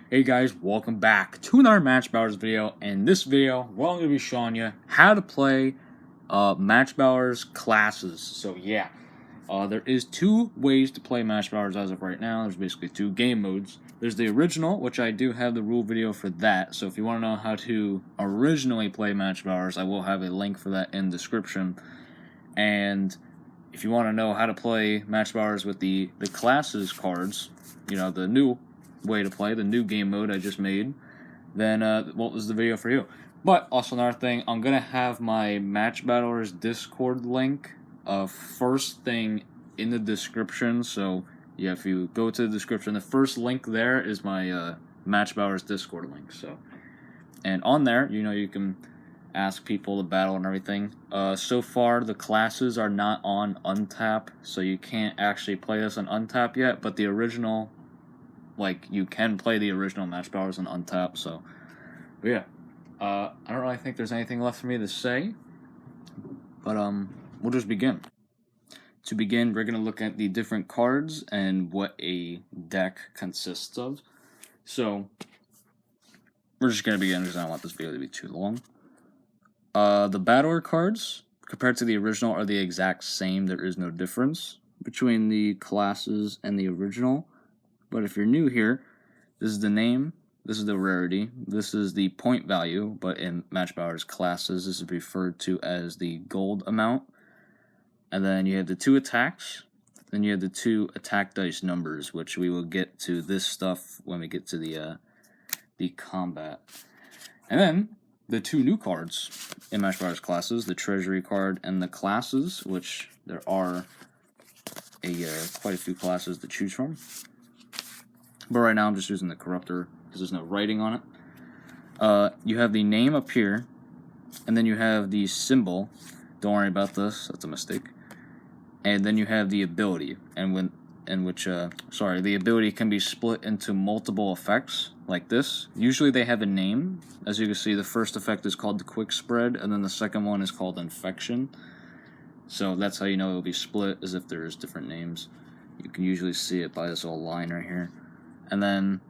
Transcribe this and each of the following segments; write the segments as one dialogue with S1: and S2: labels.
S1: Hey guys, welcome back to another Match Battlers video. In this video, we're going to be showing you how to play Match Battlers Classes. So yeah, there is two ways to play Match Battlers as of right now. There's basically two game modes. There's the original, which I do have the rule video for that. So if you want to know how to originally play Match Battlers, I will have a link for that in the description. And if you want to know how to play Match Battlers with the Classes cards, you know, the new way to play, the new game mode I just made, then what was the video for you? But also another thing, I'm gonna have my Match Battlers Discord link first thing in the description. So yeah, if you go to the description, the first link there is my Match Battlers Discord link. So, and on there, you know, you can ask people to battle and everything. So far, the classes are not on Untap, so you can't actually play this on Untap yet. But the original, like, you can play the original Match Battlers on Untap. So, but yeah, I don't really think there's anything left for me to say. But we'll just begin. To begin, we're gonna look at the different cards and what a deck consists of. So, we're just gonna begin because I don't want this video to be too long. The Battler cards, compared to the original, are the exact same. There is no difference between the classes and the original. But if you're new here, this is the name, this is the rarity, this is the point value, but in Match Battlers Classes, this is referred to as the gold amount. And then you have the two attacks, then you have the two attack dice numbers, which we will get to this stuff when we get to the combat. And then the two new cards in Match Battlers Classes, the Treasury card and the Classes, which there are quite a few classes to choose from. But right now I'm just using the Corruptor because there's no writing on it. You have the name up here, and then you have the symbol. Don't worry about this, that's a mistake. And then you have the ability, the ability can be split into multiple effects, like this. Usually they have a name. As you can see, the first effect is called the Quick Spread, and then the second one is called Infection. So that's how you know it will be split, as if there's different names. You can usually see it by this little line right here. And then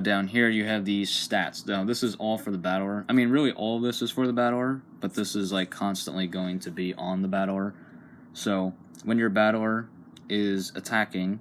S1: down here you have these stats. Now this is all for the battler. I mean, really all of this is for the battler, but this is like constantly going to be on the battler. So when your battler is attacking,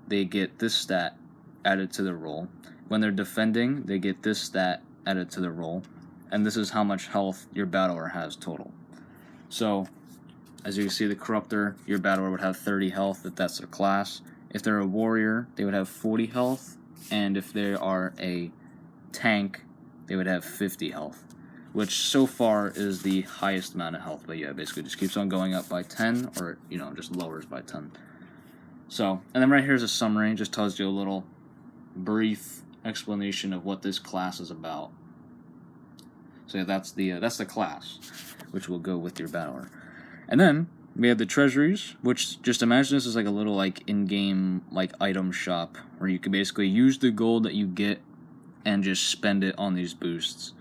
S1: they get this stat added to the roll. When they're defending, they get this stat added to the roll. And this is how much health your battler has total. So as you can see, the Corruptor, your battler would have 30 health if that's their class. If they're a warrior, they would have 40 health, and if they are a tank, they would have 50 health, which so far is the highest amount of health. But yeah, basically just keeps on going up by 10, or, you know, just lowers by 10. So, and then right here's a summary, just tells you a little brief explanation of what this class is about. So yeah, that's the class, which will go with your battler. And then we have the Treasuries, which, just imagine this is like a little like in-game like item shop where you can basically use the gold that you get and just spend it on these boosts.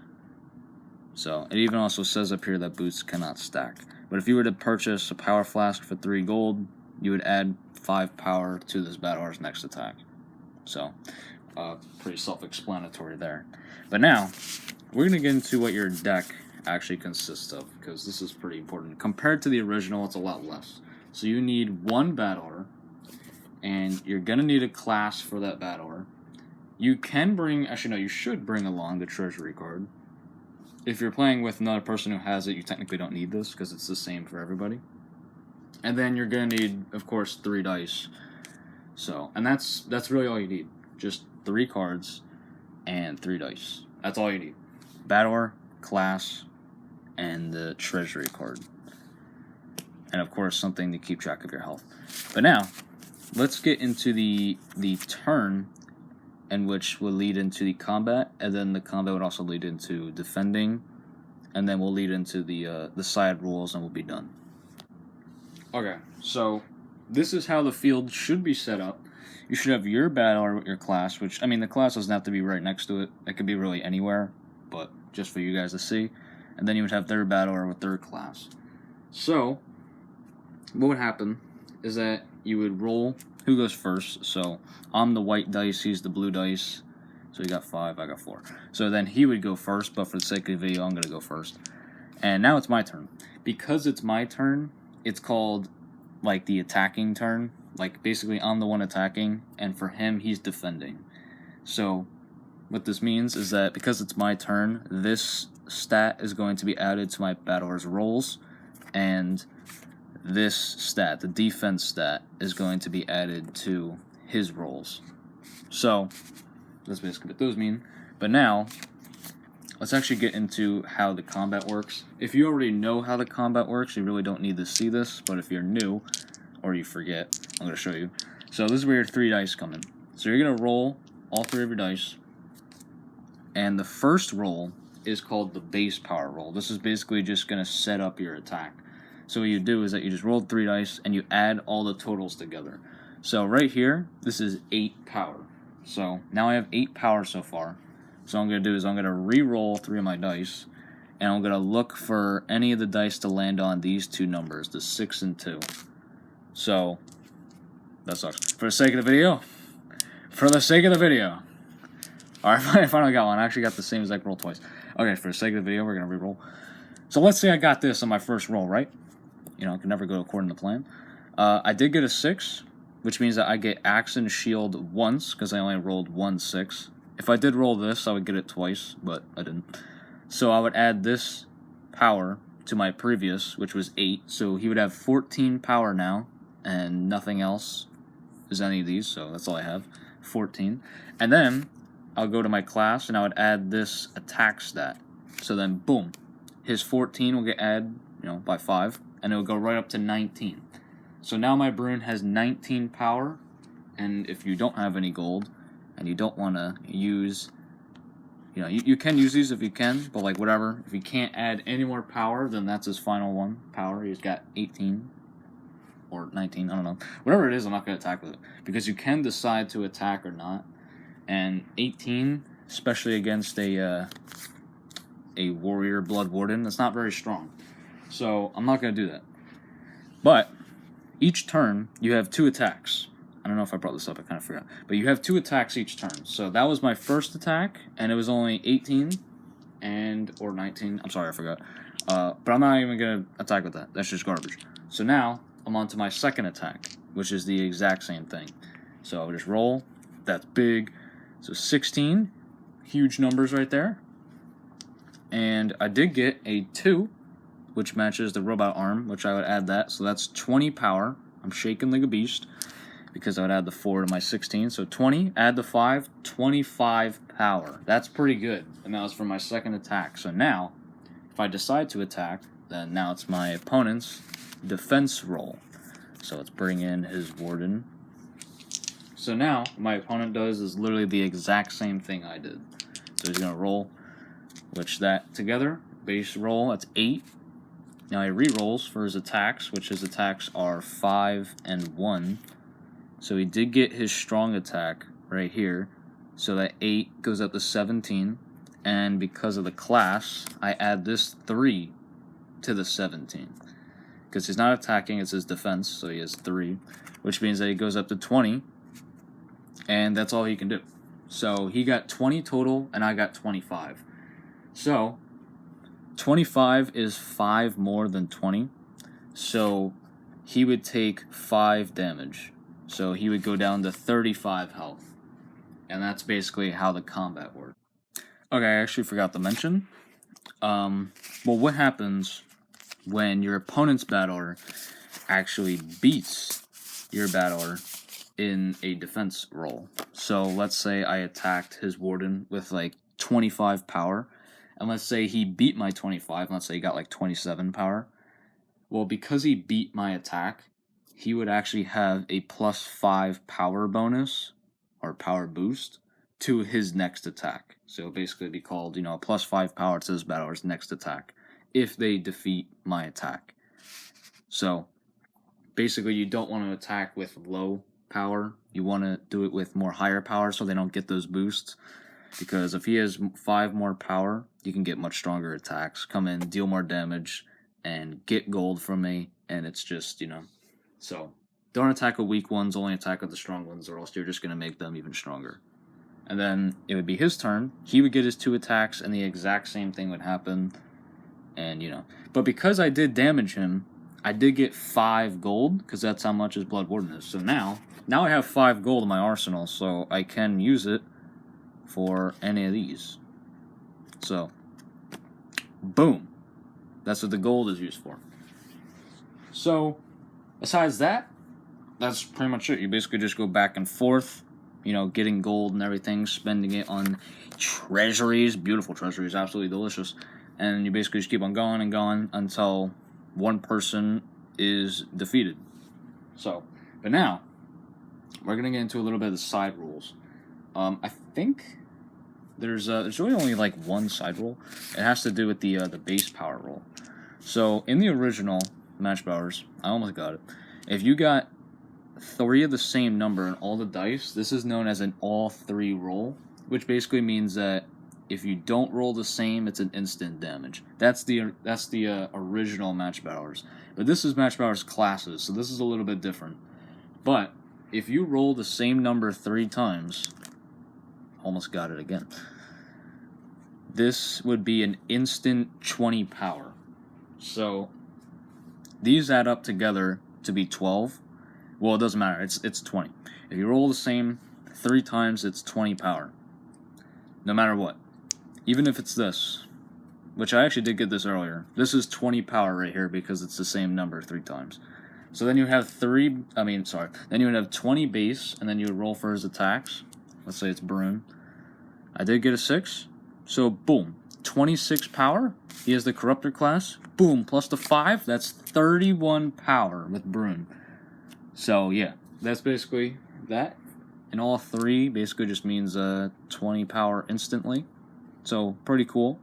S1: So it even also says up here that boosts cannot stack. But if you were to purchase a power flask for 3 gold, you would add 5 power to this battler's next attack. So pretty self-explanatory there. But now we're gonna get into what your deck actually consists of, because this is pretty important. Compared to the original, it's a lot less. So you need one battler, and you're gonna need a class for that battler. You can bring, actually no, you should bring along the Treasury card. If you're playing with another person who has it, you technically don't need this because it's the same for everybody. And then you're gonna need, of course, 3 dice. So, and that's really all you need. Just 3 cards and 3 dice. That's all you need. Battler, class, and the Treasury card. And of course, something to keep track of your health. But now, let's get into the turn, in which will lead into the combat, and then the combat would also lead into defending, and then we'll lead into the side rules, and we'll be done. Okay, so this is how the field should be set up. You should have your battler with your class, which, I mean, the class doesn't have to be right next to it. It could be really anywhere, but just for you guys to see. And then you would have their battler with their class. So what would happen is that you would roll who goes first. So I'm the white dice, he's the blue dice. So he got 5, I got 4. So then he would go first, but for the sake of the video, I'm going to go first. And now it's my turn. Because it's my turn, it's called, like, the attacking turn. Like, basically, I'm the one attacking, and for him, he's defending. So what this means is that because it's my turn, this stat is going to be added to my battler's rolls, and this stat, the defense stat, is going to be added to his rolls. So that's basically what those mean. But now, let's actually get into how the combat works. If you already know how the combat works, you really don't need to see this, but if you're new, or you forget, I'm going to show you. So this is where your 3 dice come in. So you're going to roll all 3 of your dice, and the first roll is called the base power roll. This is basically just going to set up your attack. So what you do is that you just roll 3 dice, and you add all the totals together. So right here, this is 8 power. So now I have 8 power so far. So what I'm going to do is I'm going to re-roll 3 of my dice, and I'm going to look for any of the dice to land on these 2 numbers, the 6 and 2. So that sucks. For the sake of the video, alright, I finally got one. I actually got the same exact roll twice. Okay, for the sake of the video, we're going to re-roll. So let's say I got this on my first roll, right? You know, it can never go according to plan. I did get a 6, which means that I get axe and shield once, because I only rolled 1 6. If I did roll this, I would get it twice, but I didn't. So I would add this power to my previous, which was 8. So he would have 14 power now, and nothing else is any of these, so that's all I have, 14. And then I'll go to my class, and I would add this attack stat. So then, boom, his 14 will get added, by 5, and it will go right up to 19. So now my Brune has 19 power, and if you don't have any gold, and you don't want to use, you can use these if you can, but like whatever. If you can't add any more power, then that's his final one power. He's got 18 or 19, I don't know. Whatever it is, I'm not going to attack with it, because you can decide to attack or not. And 18, especially against a warrior blood warden, that's not very strong. So I'm not going to do that. But each turn, you have 2 attacks. I don't know if I brought this up, I kind of forgot. But you have 2 attacks each turn. So that was my first attack, and it was only 18 or 19. I'm sorry, I forgot. But I'm not even going to attack with that. That's just garbage. So now, I'm on to my second attack, which is the exact same thing. So I'll just roll. That's big. So 16. Huge numbers right there. And I did get a 2, which matches the robot arm, which I would add that. So that's 20 power. I'm shaking like a beast, because I would add the 4 to my 16. So 20, add the 5, 25 power. That's pretty good. And that was for my second attack. So now, if I decide to attack, then now it's my opponent's defense roll. So let's bring in his warden. So now, what my opponent does is literally the exact same thing I did. So he's going to roll, which that together, base roll, that's 8. Now he re-rolls for his attacks, which his attacks are 5 and 1. So he did get his strong attack right here. So that 8 goes up to 17. And because of the class, I add this 3 to the 17. Because he's not attacking, it's his defense, so he has 3. Which means that he goes up to 20. And that's all he can do. So he got 20 total, and I got 25. So 25 is 5 more than 20. So he would take 5 damage. So he would go down to 35 health. And that's basically how the combat works. Okay, I actually forgot to mention. Well, what happens when your opponent's battler actually beats your battler in a defense roll? So let's say I attacked his warden with like 25 power. And let's say he beat my 25. Let's say he got like 27 power. Well, because he beat my attack, he would actually have a +5 power bonus or power boost to his next attack. So basically it'd be called, a +5 power to his battler's next attack if they defeat my attack. So basically you don't want to attack with low power. You want to do it with more higher power so they don't get those boosts. Because if he has 5 more power, you can get much stronger attacks, come in, deal more damage, and get gold from me, and it's just, So don't attack with weak ones, only attack with the strong ones, or else you're just going to make them even stronger. And then it would be his turn. He would get his 2 attacks, and the exact same thing would happen. And, But because I did damage him, I did get 5 gold, because that's how much his Blood Warden is. So now I have 5 gold in my arsenal, so I can use it for any of these. So, boom. That's what the gold is used for. So, besides that, that's pretty much it. You basically just go back and forth, getting gold and everything, spending it on treasuries, beautiful treasuries, absolutely delicious. And you basically just keep on going and going until one person is defeated. So, but now, we're going to get into a little bit of the side rules. I think there's really only like one side rule. It has to do with the base power rule. So, in the original MatchBattlers, I almost got it. If you got 3 of the same number in all the dice, this is known as an all-3 roll, which basically means that if you don't roll the same, it's an instant damage. That's the original MatchBattlers. But this is MatchBattlers Classes, so this is a little bit different. But if you roll the same number 3 times, almost got it again, this would be an instant 20 power. So these add up together to be 12. Well, it doesn't matter. It's 20. If you roll the same 3 times, it's 20 power. No matter what. Even if it's this, which I actually did get this earlier. This is 20 power right here because it's the same number 3 times. So then you have then you would have 20 base, and then you would roll for his attacks. Let's say it's Brune. I did get a 6. So, boom. 26 power. He has the Corruptor class. Boom. Plus the 5. That's 31 power with Brune. So, yeah. That's basically that. And all 3 basically just means 20 power instantly. So, pretty cool.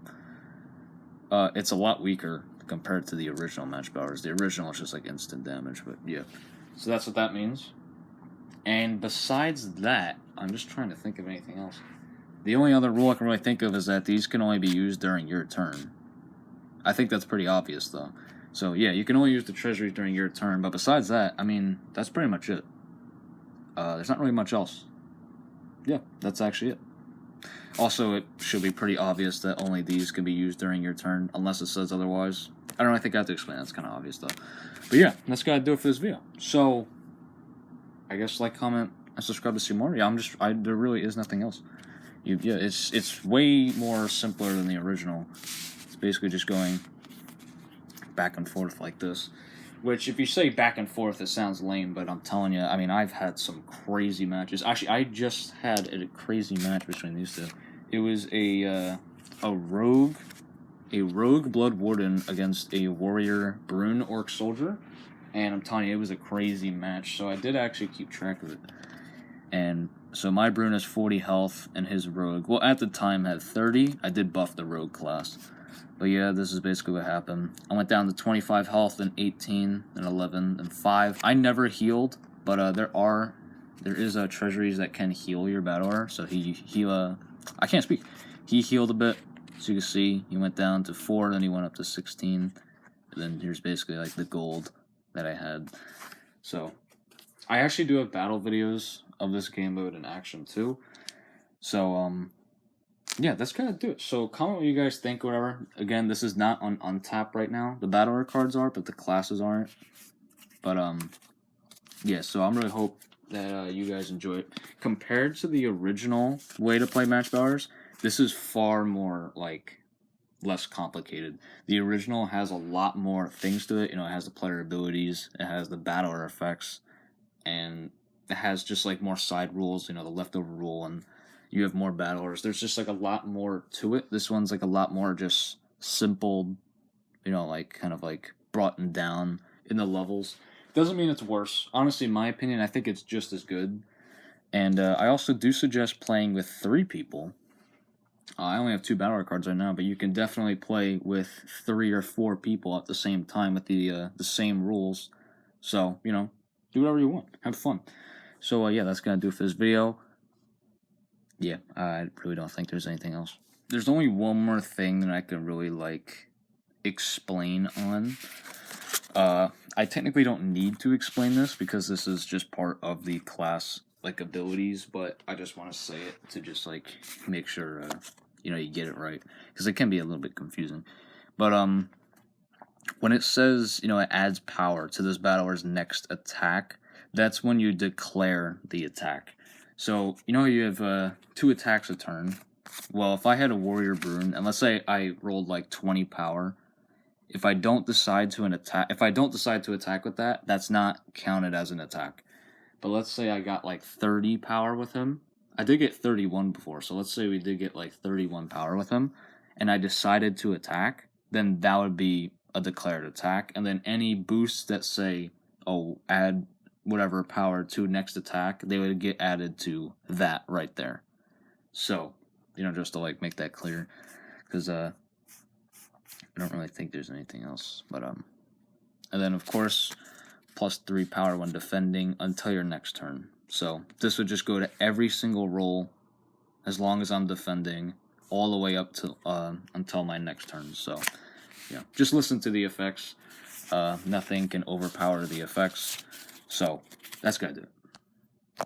S1: It's a lot weaker compared to the original MatchBattlers. The original is just like instant damage, but yeah. So that's what that means. And besides that, I'm just trying to think of anything else. The only other rule I can really think of is that these can only be used during your turn. I think that's pretty obvious, though. So, yeah, you can only use the treasuries during your turn, but besides that, that's pretty much it. There's not really much else. Yeah, that's actually it. Also, it should be pretty obvious that only these can be used during your turn, unless it says otherwise. I don't really think I have to explain. That's kind of obvious, though. But yeah, that's gotta do it for this video. So, I guess like, comment, and subscribe to see more. Yeah, there really is nothing else. It's way more simpler than the original. It's basically just going back and forth like this. Which, if you say back and forth, it sounds lame, but I'm telling you, I've had some crazy matches. Actually, I just had a crazy match between these two. It was a rogue Blood Warden against a warrior Brune Orc Soldier, and I'm telling you, it was a crazy match. So I did actually keep track of it. And so my Brune has 40 health, and his rogue, well, at the time had 30. I did buff the rogue class. But yeah, this is basically what happened. I went down to 25 health, then 18, then 11, then 5. I never healed, but there is treasuries that can heal your battler. So I can't speak. He healed a bit, so you can see he went down to 4, then he went up to 16. And then here's basically like the gold that I had. So I actually do have battle videos of this game mode in action too. So yeah, that's gonna do it. So comment what you guys think, whatever. Again, this is not on Untap right now. The battler cards are, but the classes aren't. But yeah, so I'm really hope that you guys enjoy it. Compared to the original way to play MatchBattlers, this is far more less complicated. The original has a lot more things to it. It has the player abilities, it has the battler effects, and it has just more side rules. The leftover rule, and you have more battlers. There's just a lot more to it. This one's a lot more just simple, kind of brought down in the levels. Doesn't mean it's worse. Honestly, in my opinion, I think it's just as good. And I also do suggest playing with 3 people. I only have 2 battler cards right now, but you can definitely play with 3 or 4 people at the same time with the same rules. So, do whatever you want. Have fun. So, yeah, that's going to do it for this video. Yeah, I really don't think there's anything else. There's only one more thing that I can really, explain on. I technically don't need to explain this because this is just part of the class like abilities, but I just want to say it to just like make sure you know, you get it right, because it can be a little bit confusing. But when it says, you know, it adds power to this battler's next attack, that's when you declare the attack. So you know you have 2 attacks a turn. Well, if I had a warrior Brune, and let's say I rolled like 20 power, if I don't decide to attack with that, that's not counted as an attack. But let's say I got like 30 power with him. I did get 31 before, so let's say we did get like 31 power with him, and I decided to attack, then that would be a declared attack. And then any boosts that say, oh, add whatever power to next attack, they would get added to that right there. So, you know, just to like make that clear, because I don't really think there's anything else. But and then of course, +3 power when defending until your next turn. So this would just go to every single roll as long as I'm defending, all the way up to until my next turn. So yeah, just listen to the effects. Nothing can overpower the effects. So that's gonna do it.